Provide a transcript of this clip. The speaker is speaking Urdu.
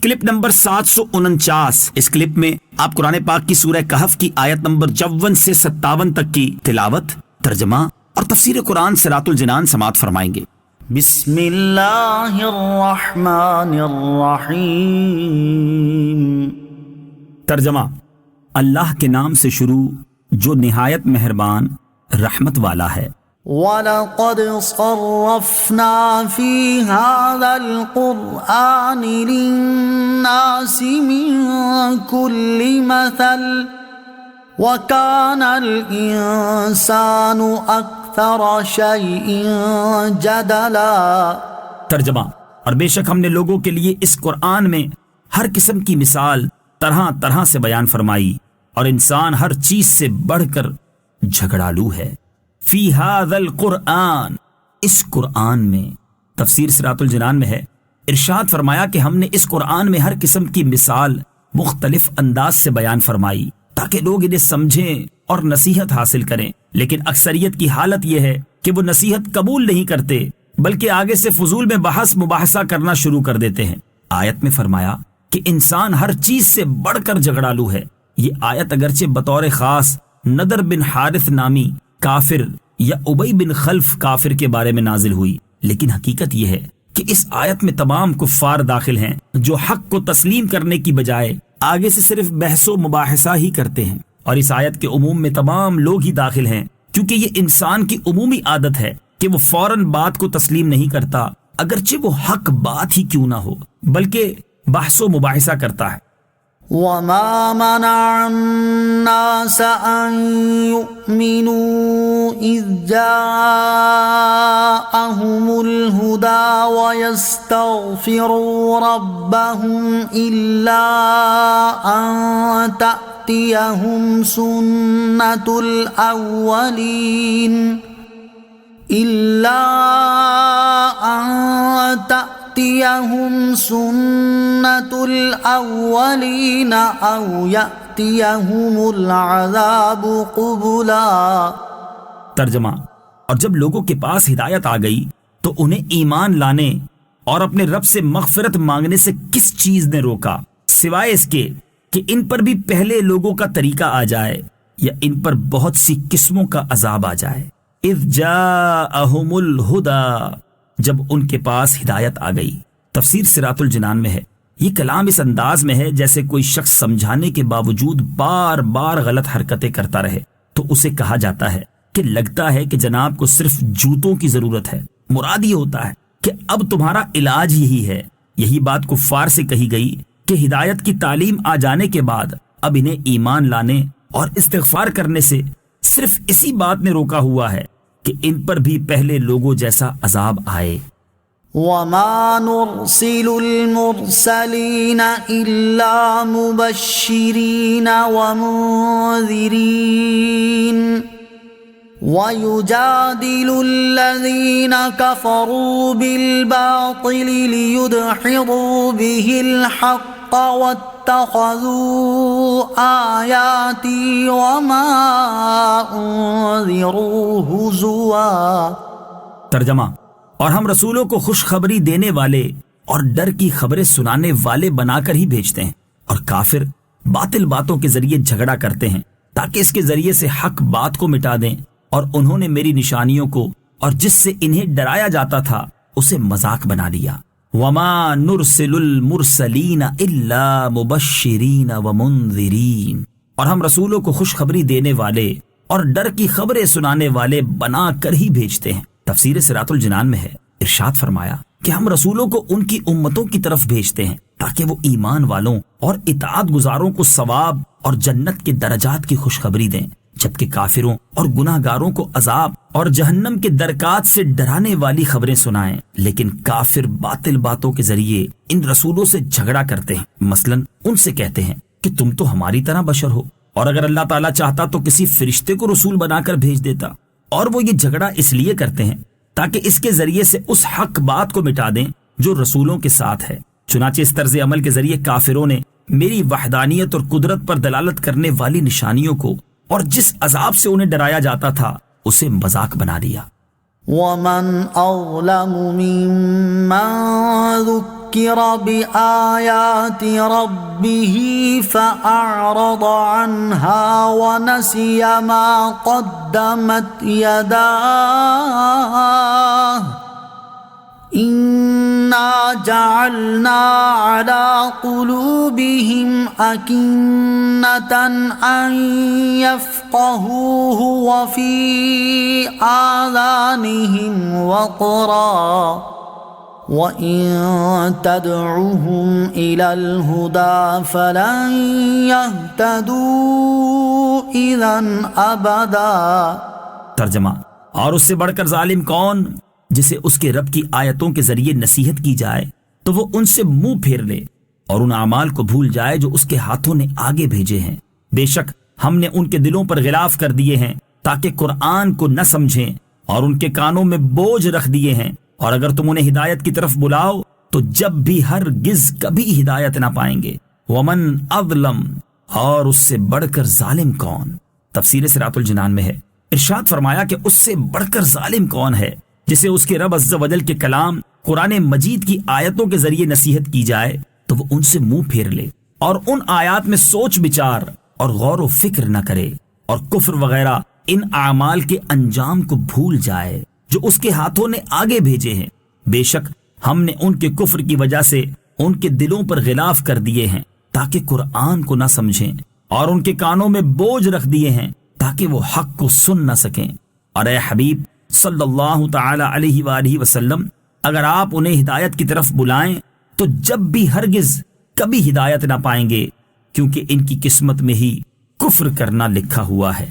Clip number 749۔ اس کلپ میں آپ قرآن پاک کی سورہ کہف کی آیت نمبر 54 سے 57 تک کی تلاوت، ترجمہ اور تفسیر قرآن صراط الجنان سماعت فرمائیں گے۔ بسم اللہ الرحمن الرحیم۔ ترجمہ: اللہ کے نام سے شروع جو نہایت مہربان رحمت والا ہے۔ وَلَقَدْ صَرَّفْنَا فِي هَذَا الْقُرْآنِ لِلنَّاسِ مِن كُلِّ مَثَلٍ وَكَانَ الْإِنسَانُ أَكْثَرَ شَيْءٍ جَدَلًا۔ ترجمہ: اور بے شک ہم نے لوگوں کے لیے اس قرآن میں ہر قسم کی مثال طرح طرح سے بیان فرمائی، اور انسان ہر چیز سے بڑھ کر جھگڑالو ہے۔ فی ھذا القرآن، اس قرآن میں، تفسیر صراط الجنان میں ہے، ارشاد فرمایا کہ ہم نے اس قرآن میں ہر قسم کی مثال مختلف انداز سے بیان فرمائی تاکہ لوگ انہیں سمجھیں اور نصیحت حاصل کریں، لیکن اکثریت کی حالت یہ ہے کہ وہ نصیحت قبول نہیں کرتے بلکہ آگے سے فضول میں بحث مباحثہ کرنا شروع کر دیتے ہیں۔ آیت میں فرمایا کہ انسان ہر چیز سے بڑھ کر جھگڑالو ہے۔ یہ آیت اگرچہ بطور خاص نضر بن حارث نامی کافر یا ابی بن خلف کافر کے بارے میں نازل ہوئی، لیکن حقیقت یہ ہے کہ اس آیت میں تمام کفار داخل ہیں جو حق کو تسلیم کرنے کی بجائے آگے سے صرف بحث و مباحثہ ہی کرتے ہیں، اور اس آیت کے عموم میں تمام لوگ ہی داخل ہیں، کیونکہ یہ انسان کی عمومی عادت ہے کہ وہ فوراً بات کو تسلیم نہیں کرتا اگرچہ وہ حق بات ہی کیوں نہ ہو، بلکہ بحث و مباحثہ کرتا ہے۔ وَمَا مَنَعَ النَّاسَ أَن يُؤْمِنُوا إِذْ جَاءَهُمُ الْهُدَى وَيَسْتَغْفِرُوا رَبَّهُمْ إِلَّا أَن تَأْتِيَهُمْ سُنَّةُ الْأَوَّلِينَ أَوْ يَأْتِيَهُمُ الْعَذَابُ قُبُلًا۔ ترجمہ: اور جب لوگوں کے پاس ہدایت آ گئی تو انہیں ایمان لانے اور اپنے رب سے مغفرت مانگنے سے کس چیز نے روکا سوائے اس کے کہ ان پر بھی پہلے لوگوں کا طریقہ آ جائے یا ان پر بہت سی قسموں کا عذاب آ جائے۔ اذ جاءہم الہدی، جب ان کے پاس ہدایت آ گئی۔ تفسیر صراط الجنان میں ہے، یہ کلام اس انداز میں ہے جیسے کوئی شخص سمجھانے کے باوجود بار بار غلط حرکتیں کرتا رہے تو اسے کہا جاتا ہے کہ لگتا ہے کہ جناب کو صرف جوتوں کی ضرورت ہے۔ مراد یہ ہوتا ہے کہ اب تمہارا علاج یہی ہے۔ یہی بات کفار سے کہی گئی کہ ہدایت کی تعلیم آ جانے کے بعد اب انہیں ایمان لانے اور استغفار کرنے سے صرف اسی بات نے روکا ہوا ہے کہ ان پر بھی پہلے لوگوں جیسا عذاب آئے۔ وَمَا نُرْسِلُ الْمُرْسَلِينَ إِلَّا مُبَشِّرِينَ وَمُنذِرِينَ وَيُجَادِلُ الَّذِينَ كَفَرُوا بِالْبَاطِلِ لِيُدْحِضُوا بِهِ الْحَقَّ وَاتَّخَذُوا آيَاتِي وَمَا أُنذِرُوا هُزُوًا۔ ترجمہ: اور ہم رسولوں کو خوشخبری دینے والے اور ڈر کی خبریں سنانے والے بنا کر ہی بھیجتے ہیں، اور کافر باطل باتوں کے ذریعے جھگڑا کرتے ہیں تاکہ اس کے ذریعے سے حق بات کو مٹا دیں، اور انہوں نے میری نشانیوں کو اور جس سے انہیں ڈرایا جاتا تھا اسے مذاق بنا لیا۔ وَمَا نُرْسِلُ الْمُرْسَلِينَ إِلَّا مُبَشِّرِينَ وَمُنذِرِينَ، اور ہم رسولوں کو خوشخبری دینے والے اور ڈر کی خبریں سنانے والے بنا کر ہی بھیجتے ہیں۔ تفسیر صراط الجنان میں ہے، ارشاد فرمایا کہ ہم رسولوں کو ان کی امتوں کی طرف بھیجتے ہیں تاکہ وہ ایمان والوں اور اطاعت گزاروں کو ثواب اور جنت کے درجات کی خوشخبری دیں، جبکہ کافروں اور گناہ گاروں کو عذاب اور جہنم کے درکات سے ڈرانے والی خبریں سنائیں۔ لیکن کافر باطل باتوں کے ذریعے ان رسولوں سے جھگڑا کرتے ہیں، مثلا ان سے کہتے ہیں کہ تم تو ہماری طرح بشر ہو، اور اگر اللہ تعالیٰ چاہتا تو کسی فرشتے کو رسول بنا کر بھیج دیتا۔ اور وہ یہ جھگڑا اس لیے کرتے ہیں تاکہ اس کے ذریعے سے اس حق بات کو مٹا دیں جو رسولوں کے ساتھ ہے۔ چنانچہ اس طرز عمل کے ذریعے کافروں نے میری وحدانیت اور قدرت پر دلالت کرنے والی نشانیوں کو اور جس عذاب سے انہیں ڈرایا جاتا تھا اسے مذاق بنا لیا۔ ومن أظلم ممن ذكر بآيات ربه فأعرض عنها ونسي ما قدمت يداه إنا جعلنا على قلوبهم أكنة أن يفقهوه وفي آذانهم وقرا وإن تدعهم إلى الهدى فلن يهتدوا إذا أبدا۔ ترجمہ، اور اس سے بڑھ کر ظالم کون جسے اس کے رب کی آیتوں کے ذریعے نصیحت کی جائے تو وہ ان سے منہ پھیر لے اور ان اعمال کو بھول جائے جو اس کے ہاتھوں نے آگے بھیجے ہیں۔ بے شک ہم نے ان کے دلوں پر غلاف کر دیے ہیں تاکہ قرآن کو نہ سمجھیں، اور ان کے کانوں میں بوجھ رکھ دیے ہیں، اور اگر تم انہیں ہدایت کی طرف بلاؤ تو جب بھی ہرگز کبھی ہدایت نہ پائیں گے۔ ومن اظلم، اور اس سے بڑھ کر ظالم کون؟ تفسیر صراط الجنان میں ہے، ارشاد فرمایا کہ اس سے بڑھ کر ظالم کون ہے جسے اس کے رب عز و جل کے کلام قرآن مجید کی آیتوں کے ذریعے نصیحت کی جائے تو وہ ان سے منہ پھیر لے اور ان آیات میں سوچ بچار اور غور و فکر نہ کرے، اور کفر وغیرہ ان اعمال کے انجام کو بھول جائے جو اس کے ہاتھوں نے آگے بھیجے ہیں۔ بے شک ہم نے ان کے کفر کی وجہ سے ان کے دلوں پر غلاف کر دیے ہیں تاکہ قرآن کو نہ سمجھیں، اور ان کے کانوں میں بوجھ رکھ دیے ہیں تاکہ وہ حق کو سن نہ سکیں۔ اور اے حبیب صلی اللہ تعالی علیہ وآلہ وسلم، اگر آپ انہیں ہدایت کی طرف بلائیں تو جب بھی ہرگز کبھی ہدایت نہ پائیں گے، کیونکہ ان کی قسمت میں ہی کفر کرنا لکھا ہوا ہے۔